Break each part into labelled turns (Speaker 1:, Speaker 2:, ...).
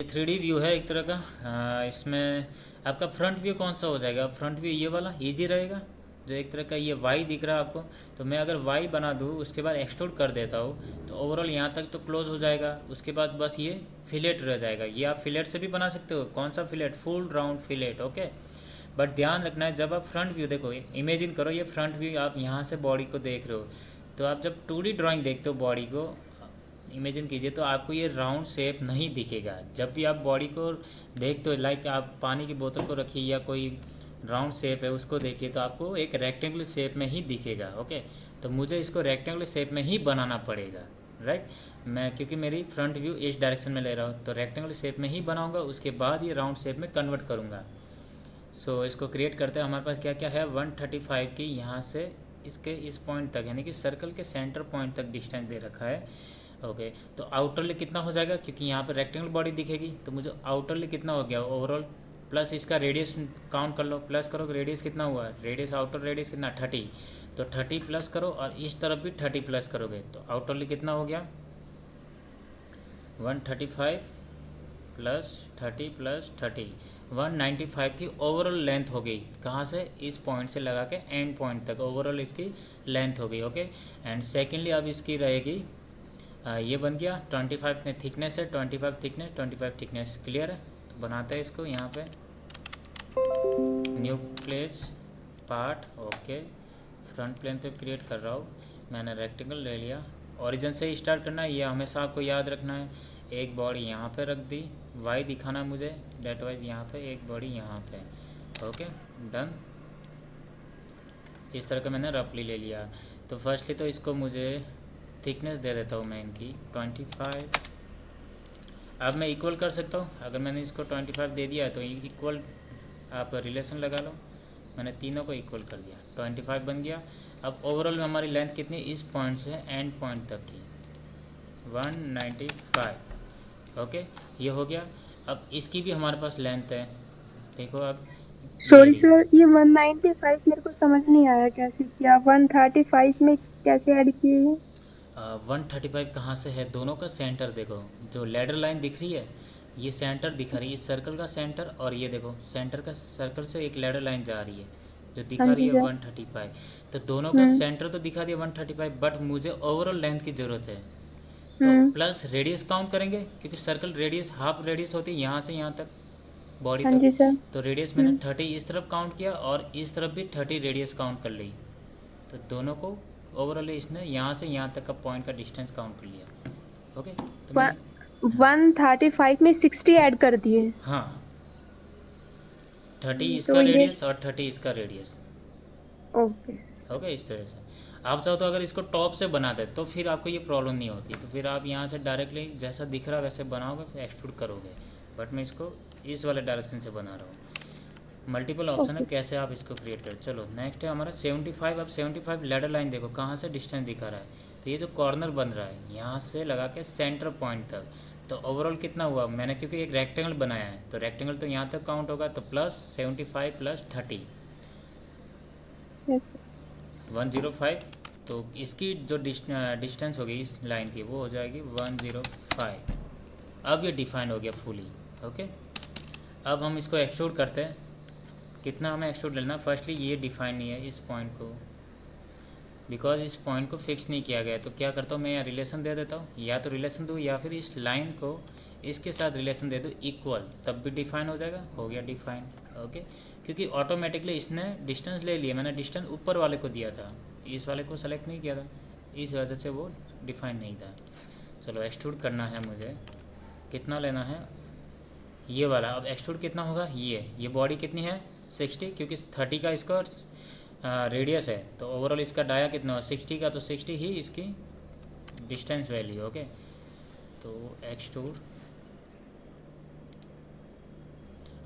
Speaker 1: 3D view है एक तरह का। इसमें आपका फ्रंट व्यू कौन सा हो जाएगा? फ्रंट व्यू ये वाला इजी रहेगा, जो एक तरह का ये वाई दिख रहा है आपको। तो मैं अगर वाई बना दूँ उसके बाद एक्सट्रूड कर देता हूँ तो ओवरऑल यहाँ तक तो क्लोज हो जाएगा। उसके बाद बस ये फिलेट रह जाएगा। ये आप फिलेट से भी बना सकते हो। कौन सा fillet? Full round fillet. Okay, but ध्यान रखना है जब आप फ्रंट व्यू देखो, इमेजिन करो ये फ्रंट व्यू, आप यहाँ से बॉडी को देख रहे हो। तो आप जब 2D ड्राइंग देखते हो बॉडी को इमेजिन कीजिए, तो आपको ये राउंड शेप नहीं दिखेगा। जब भी आप बॉडी को देखते हो, लाइक आप पानी की बोतल को रखिए या कोई राउंड शेप है उसको देखिए, तो आपको एक रेक्टेंगुलर शेप में ही दिखेगा। ओके, तो मुझे इसको रेक्टेंगुलर शेप में ही बनाना पड़ेगा, राइट। मैं क्योंकि मेरी फ्रंट व्यू इस डायरेक्शन में ले रहा हूँ, तो रेक्टेंगुलर शेप में ही बनाऊंगा, उसके बाद ये राउंड शेप में कन्वर्ट करूँगा। सो इसको क्रिएट करते हैं। हमारे पास क्या क्या है? 135 की यहाँ से इसके इस पॉइंट तक, यानी कि सर्कल के सेंटर पॉइंट तक डिस्टेंस दे रखा है। ओके, तो आउटरली कितना हो जाएगा? क्योंकि यहाँ पर रेक्टेंगल बॉडी दिखेगी, तो मुझे आउटरली कितना हो गया ओवरऑल, प्लस इसका रेडियस काउंट कर लो, प्लस करो रेडियस कितना हुआ, रेडियस आउटर रेडियस कितना 30, तो 30 प्लस करो और इस तरफ भी 30 प्लस करोगे तो आउटरली कितना हो गया 135 प्लस 30 प्लस 30 195 की ओवरऑल लेंथ हो गई। कहाँ से? इस पॉइंट से लगा के एंड पॉइंट तक ओवरऑल इसकी लेंथ हो गई। ओके, एंड सेकेंडली अब इसकी रहेगी ये बन गया 25 थिकनेस है, 25 थिकनेस 25 थिकनेस। क्लियर है? तो बनाते हैं इसको यहाँ पे new place part. Okay, front plane पे क्रिएट कर रहा हूँ मैंने, रेक्टेंगल ले लिया। ओरिजिन से ही स्टार्ट करना है, ये हमेशा आपको याद रखना है। एक बॉडी यहाँ पे रख दी, वाई दिखाना मुझे, डेट वाइज यहाँ पे एक बॉडी यहाँ पे। ओके डन, इस तरह का मैंने रफली ले लिया। तो फर्स्टली तो इसको मुझे थिकनेस दे देता हूँ मैं इनकी 25। अब मैं इक्वल कर सकता हूँ, अगर मैंने इसको 25 दे दिया है तो इक्वल आप रिलेशन लगा लो। मैंने तीनों को इक्वल कर दिया, 25 बन गया। अब ओवरऑल में हमारी लेंथ कितनी, इस पॉइंट से एंड पॉइंट तक की 195। ओके, ये हो गया। अब इसकी भी हमारे पास लेंथ है, देखो अब ये
Speaker 2: सॉरी
Speaker 1: रही।
Speaker 2: सर, ये 195 मेरे को समझ नहीं आया कैसे किया, 135 में कैसे ऐड किए हैं?
Speaker 1: 135 कहाँ से है? दोनों का सेंटर देखो, जो लेडर लाइन दिख रही है ये सेंटर दिखा रही है, इस सर्कल का सेंटर, और ये देखो सेंटर का सर्कल से एक लेडर लाइन जा रही है जो
Speaker 2: हाँ
Speaker 1: दिखा रही
Speaker 2: जी
Speaker 1: है
Speaker 2: सर।
Speaker 1: 135। तो दोनों का
Speaker 2: हम्म।
Speaker 1: सेंटर तो दिखा दिया 135, बट मुझे ओवरऑल लेंथ की ज़रूरत है। तो
Speaker 2: हम्म।
Speaker 1: प्लस रेडियस काउंट करेंगे, क्योंकि सर्कल रेडियस हाफ रेडियस होती है यहाँ से यहाँ तक बॉडी
Speaker 2: हाँ
Speaker 1: तक।
Speaker 2: जी सर।
Speaker 1: तो रेडियस मैंने
Speaker 2: हम्म।
Speaker 1: 30 इस तरफ काउंट किया और इस तरफ भी 30 रेडियस काउंट कर ली। तो दोनों को ओवरऑल इसने यहाँ से यहाँ तक का पॉइंट का डिस्टेंस काउंट कर लिया। ओके, तो मैंने, हाँ
Speaker 2: 135 में 60 ऐड कर दिए।
Speaker 1: हाँ, 30 इसका
Speaker 2: तो ये
Speaker 1: रेडियस और 30 इसका रेडियस।
Speaker 2: ओके।
Speaker 1: ओके, इस तरह से आप चाहो तो अगर इसको टॉप से बना दे तो फिर आपको ये प्रॉब्लम नहीं होती, तो फिर आप यहाँ से डायरेक्टली जैसा दिख रहा है वैसे बनाओगे, फिर एक्सट्रूड करोगे। बट मैं इसको इस वाले डायरेक्शन से बना रहा हूँ। मल्टीपल ऑप्शन है
Speaker 2: ओके।
Speaker 1: कैसे आप इसको क्रिएट करें। चलो नेक्स्ट है हमारा 75। अब 75 लेडर लाइन देखो कहाँ से डिस्टेंस दिखा रहा है, तो ये जो कॉर्नर बन रहा है यहाँ से लगा के सेंटर पॉइंट तक। तो ओवरऑल कितना हुआ, मैंने क्योंकि एक रेक्टेंगल बनाया है तो रेक्टेंगल तो यहाँ तक काउंट होगा, तो प्लस 75 प्लस 30
Speaker 2: यस।
Speaker 1: 105। तो इसकी जो डिस्टेंस होगी इस लाइन की वो हो जाएगी 105। अब ये डिफाइन हो गया फुली। ओके, अब हम इसको एक्सट्रूड करते हैं। कितना हमें एक्सट्रूड लेना, फर्स्टली ये डिफाइन नहीं है इस पॉइंट को, बिकॉज इस पॉइंट को फिक्स नहीं किया गया है। तो क्या करता हूँ मैं, यहाँ रिलेशन दे देता हूँ, या तो रिलेशन दूँ या फिर इस लाइन को इसके साथ रिलेशन दे दूँ इक्वल, तब भी डिफाइन हो जाएगा। हो गया डिफाइन। ओके, क्योंकि ऑटोमेटिकली इसने डिस्टेंस ले लिया, मैंने डिस्टेंस ऊपर वाले को दिया था, इस वाले को सेलेक्ट नहीं किया था, इस वजह से वो डिफाइन नहीं था। चलो एक्सट्रूड करना है मुझे, कितना लेना है ये वाला। अब एक्सट्रूड कितना होगा, ये बॉडी कितनी है 60, क्योंकि 30 का इसका रेडियस है, तो ओवरऑल इसका डाया कितना हो 60 का, तो 60 ही इसकी डिस्टेंस वैल्यू। ओके, तो एक्सट्रूड।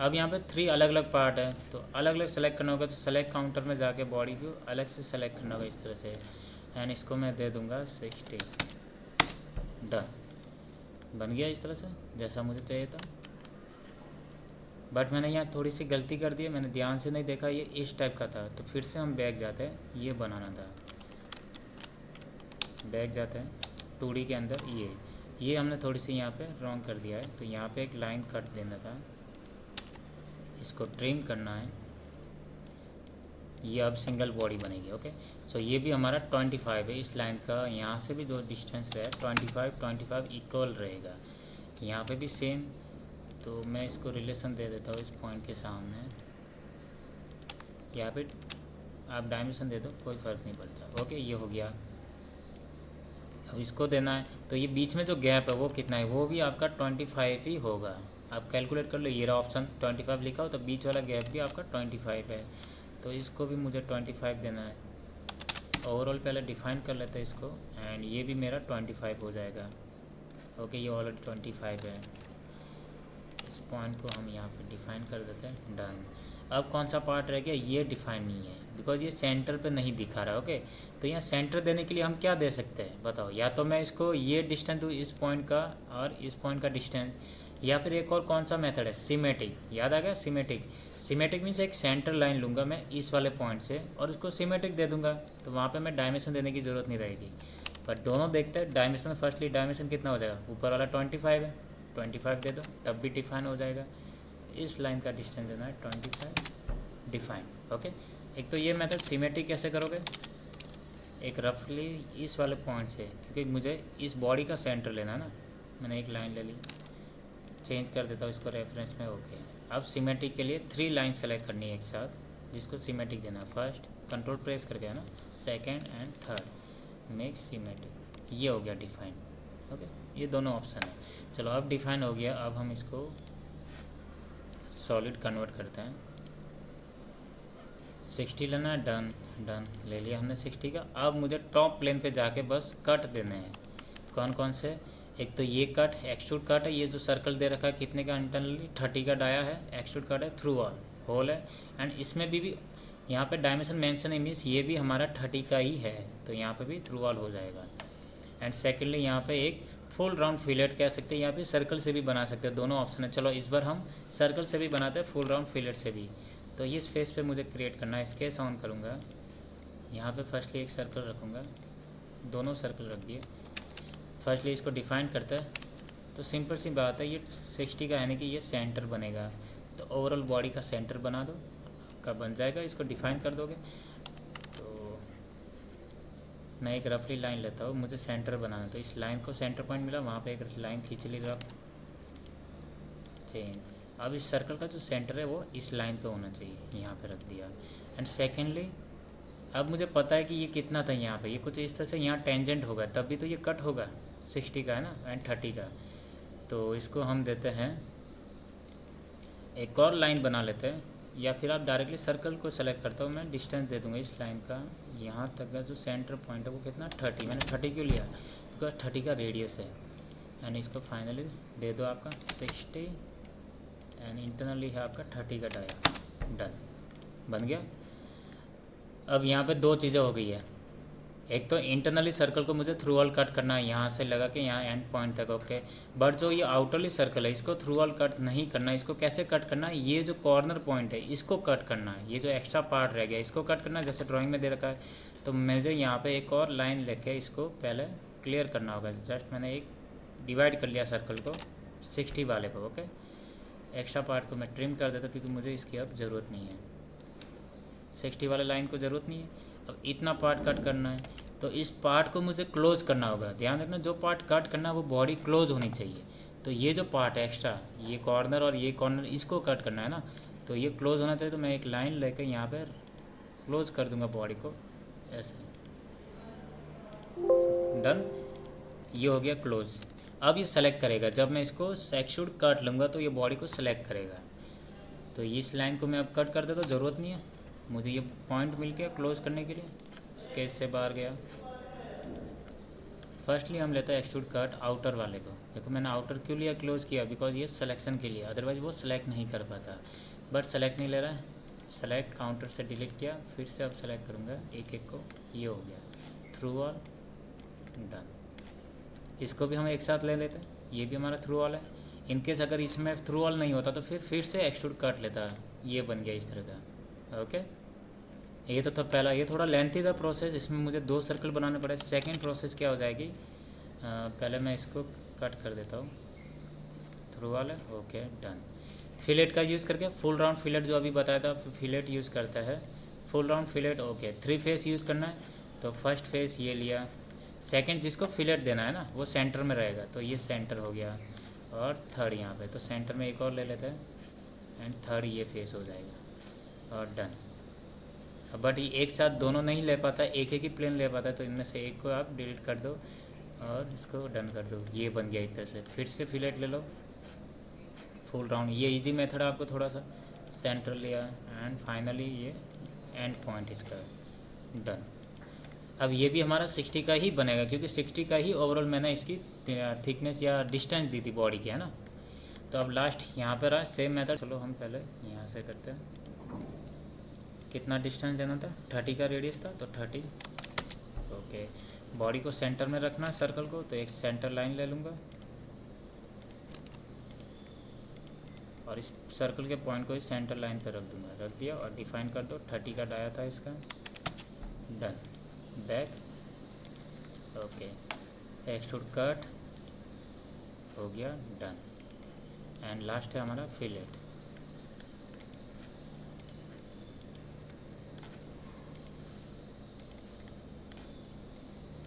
Speaker 1: अब यहाँ पे 3 अलग अलग पार्ट है, तो अलग अलग सेलेक्ट करना होगा, तो सेलेक्ट काउंटर में जाके बॉडी को अलग से सेलेक्ट करना होगा इस तरह से, एंड इसको मैं दे दूँगा 60। डन, बन गया इस तरह से जैसा मुझे चाहिए था। बट मैंने यहाँ थोड़ी सी गलती कर दी है, मैंने ध्यान से नहीं देखा, ये इस टाइप का था, तो फिर से हम बैक जाते हैं, ये बनाना था। बैक जाते हैं 2D के अंदर, ये हमने थोड़ी सी यहाँ पे रॉन्ग कर दिया है, तो यहाँ पे एक लाइन कट देना था, इसको ट्रिम करना है। ये अब सिंगल बॉडी बनेगी। ओके, सो ये भी हमारा 25 है। इस लाइन का यहाँ से भी जो डिस्टेंस रहे 25 इक्वल रहेगा। यहाँ पे भी सेम, तो मैं इसको रिलेशन दे देता हूँ इस पॉइंट के सामने। यहाँ पे आप डायमेंशन दे दो, कोई फ़र्क नहीं पड़ता। ओके, ये हो गया। अब इसको देना है, तो ये बीच में जो गैप है वो कितना है, वो भी आपका 25 ही होगा। आप कैलकुलेट कर लो, ये रहा ऑप्शन 25 लिखा हो, तो बीच वाला गैप भी आपका 25 है, तो इसको भी मुझे 25 देना है। ओवरऑल पहले डिफ़ाइन कर लेते हैं इसको, एंड ये भी मेरा 25 हो जाएगा। ओके, ये ऑलरेडी 25 है। इस पॉइंट को हम यहाँ पे डिफ़ाइन कर देते हैं, डन। अब कौन सा पार्ट रह गया, ये डिफ़ाइन नहीं है बिकॉज ये सेंटर पे नहीं दिखा रहा। ओके, तो यहाँ सेंटर देने के लिए हम क्या दे सकते हैं बताओ। या तो मैं इसको ये डिस्टेंस दूँ इस पॉइंट का और इस पॉइंट का डिस्टेंस, या फिर एक और कौन सा मेथड है, सिमेट्रिक। याद आ गया सिमेट्रिक। सिमेट्रिक मीन्स एक सेंटर लाइन लूँगा मैं इस वाले पॉइंट से और उसको सिमेट्रिक दे दूँगा, तो वहाँ पे मैं डायमेंशन देने की ज़रूरत नहीं रहेगी। पर दोनों देखते हैं डायमेंशन। फर्स्टली डायमेंशन कितना हो जाएगा, ऊपर वाला 25 है, 25 दे दो तब भी डिफाइन हो जाएगा। इस लाइन का डिस्टेंस देना है 25, डिफाइन। ओके, एक तो ये मेथड सिमेट्रिक कैसे करोगे, एक रफली इस वाले पॉइंट से, क्योंकि मुझे इस बॉडी का सेंटर लेना है ना। मैंने एक लाइन ले ली, चेंज कर देता हूँ इसको रेफरेंस में। ओके, अब सिमेट्रिक के लिए 3 लाइन सेलेक्ट करनी है एक साथ, जिसको सिमेट्रिक देना है। फर्स्ट कंट्रोल प्रेस करके है ना, second and third, make symmetric. ये हो गया डिफाइन। ओके, ये दोनों ऑप्शन है। चलो अब डिफाइन हो गया, अब हम इसको सॉलिड कन्वर्ट करते हैं। 60 लेना है, डन डन ले लिया हमने 60 का। अब मुझे टॉप प्लेन पे जाके बस कट देने हैं। कौन कौन से, एक तो ये कट एक्सट्रूड कट है, ये जो सर्कल दे रखा है कितने का इंटरनली 30 का डाया है, एक्सट्रूड कट है, थ्रू ऑल होल है। एंड इसमें भी यहाँ पे डायमेंशन मेंशन है, मीन्स ये भी हमारा 30 का ही है, तो यहाँ पे भी थ्रू ऑल हो जाएगा। एंड सेकेंडली यहाँ पे एक फुल राउंड फिलेट कह सकते हैं, यहाँ पे सर्कल से भी बना सकते हैं, दोनों ऑप्शन है। चलो इस बार हम सर्कल से भी बनाते हैं, फुल राउंड फिलेट से भी। तो इस फेस पे मुझे क्रिएट करना है, स्केच ऑन करूँगा, यहाँ पे फर्स्टली एक सर्कल रखूँगा, दोनों सर्कल रख दिए। फर्स्टली इसको डिफाइन करता है, तो सिंपल सी बात है, ये 60 का यानी कि ये सेंटर बनेगा, तो ओवरऑल बॉडी का सेंटर बना दो, का बन जाएगा। इसको डिफाइन कर दोगे तो मैं एक रफली लाइन लेता हूँ, मुझे सेंटर बनाना, तो इस लाइन को सेंटर पॉइंट मिला, वहाँ पे एक लाइन खींच ली रफ, चेंज। अब इस सर्कल का जो सेंटर है वो इस लाइन पे होना चाहिए, यहाँ पे रख दिया। एंड सेकेंडली अब मुझे पता है कि ये कितना था यहाँ पे, ये कुछ इस तरह से यहाँ टेंजेंट होगा, तब भी तो ये कट होगा। 60 का है ना, एंड 30 का, तो इसको हम देते हैं, एक और लाइन बना लेते हैं, या फिर आप डायरेक्टली सर्कल को सेलेक्ट करता हूँ मैं, डिस्टेंस दे दूँगा इस लाइन का, यहाँ तक का जो सेंटर पॉइंट है वो कितना 30। मैंने 30 क्यों लिया, बिकॉज 30 का रेडियस है। एंड इसको फाइनली दे दो आपका 60, एंड इंटरनली है आपका 30 का डाया, डन, बन गया। अब यहाँ पे दो चीज़ें हो गई है, एक तो इंटरनली सर्कल को मुझे थ्रू ऑल कट करना है, यहाँ से लगा के यहाँ एंड पॉइंट तक। ओके, बट जो ये आउटरली सर्कल है इसको थ्रू ऑल कट नहीं करना है। इसको कैसे कट करना है, ये जो कॉर्नर पॉइंट है इसको कट करना है, ये जो एक्स्ट्रा पार्ट रह गया इसको कट करना है, जैसे ड्राइंग में दे रखा है। तो मुझे यहाँ पे एक और लाइन लेके इसको पहले क्लियर करना होगा। जस्ट मैंने एक डिवाइड कर लिया सर्कल को 60 वाले को। ओके, एक्स्ट्रा पार्ट को मैं ट्रिम कर देता हूँ, क्योंकि मुझे इसकी अब ज़रूरत नहीं है, 60 वाले लाइन को ज़रूरत नहीं है। अब इतना पार्ट कट करना है, तो इस पार्ट को मुझे क्लोज करना होगा। ध्यान रखना, जो पार्ट कट करना है वो बॉडी क्लोज होनी चाहिए। तो ये जो पार्ट है एक्स्ट्रा, ये कॉर्नर और ये कॉर्नर, इसको कट करना है ना, तो ये क्लोज होना चाहिए। तो मैं एक लाइन लेकर यहाँ पर क्लोज कर दूँगा बॉडी को, ऐसे, डन, ये हो गया क्लोज। अब ये सेलेक्ट करेगा, जब मैं इसको एक्सट्रूड कट लूँगा तो ये बॉडी को सेलेक्ट करेगा। तो इस लाइन को मैं अब कट कर देता हूँ, ज़रूरत नहीं है मुझे, ये पॉइंट मिल गया क्लोज करने के लिए। स्केच से बाहर गया, फर्स्टली हम लेते हैं एक्सट्रूड कट आउटर वाले को। देखो मैंने आउटर क्यों लिया, क्लोज किया, बिकॉज ये सिलेक्शन के लिए, अदरवाइज वो सेलेक्ट नहीं कर पाता। बट सेलेक्ट नहीं ले रहा है, सेलेक्ट काउंटर से डिलीट किया, फिर से अब सेलेक्ट करूँगा एक एक को, ये हो गया थ्रू ऑल, डन। इसको भी हम एक साथ ले लेते हैं, ये भी हमारा थ्रू ऑल है। इनकेस अगर इसमें थ्रू ऑल नहीं होता तो फिर से एक्सट्रूड कट लेता है, ये बन गया इस तरह का। ओके, ये तो था पहला, ये थोड़ा लेंथी था प्रोसेस, इसमें मुझे 2 सर्कल बनाने पड़े। सेकंड प्रोसेस क्या हो जाएगी, पहले मैं इसको कट कर देता हूँ थ्रू वाला। Okay done. फिलेट का यूज़ करके फुल राउंड फिलेट जो अभी बताया था फिलेट यूज़ करता है, full round fillet. Okay 3 face use करना है, तो फर्स्ट फेस ये लिया, सेकंड जिसको फिलेट देना है ना वो सेंटर में रहेगा, तो ये सेंटर हो गया, और थर्ड यहाँ पे, तो सेंटर में एक और ले लेते हैं, एंड थर्ड ये फेस हो जाएगा, और डन। बट ये एक साथ दोनों नहीं ले पाता, एक एक ही प्लेन ले पाता है, तो इनमें से एक को आप डिलीट कर दो और इसको डन कर दो। ये बन गया एक तरह से। फिर से फिलेट ले लो फुल राउंड, ये इजी मेथड आपको थोड़ा सा। सेंटर लिया एंड फाइनली ये एंड पॉइंट इसका डन। अब ये भी हमारा 60 का ही बनेगा, क्योंकि 60 का ही ओवरऑल मैंने इसकी थिकनेस या डिस्टेंस दी थी बॉडी की, है ना। तो अब लास्ट यहाँ पर रहा सेम मेथड। चलो हम पहले यहाँ से करते हैं। कितना डिस्टेंस देना था, 30 का रेडियस था, तो 30। ओके, बॉडी को सेंटर में रखना है सर्कल को, तो एक सेंटर लाइन ले लूँगा और इस सर्कल के पॉइंट को इस सेंटर लाइन पर रख दूँगा, रख दिया, और डिफाइन कर दो 30 का डाया था इसका, done. Back, okay, extrude cut हो गया, डन। एंड लास्ट है हमारा फिलेट,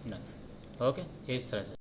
Speaker 1: डन। ओके, इस तरह से।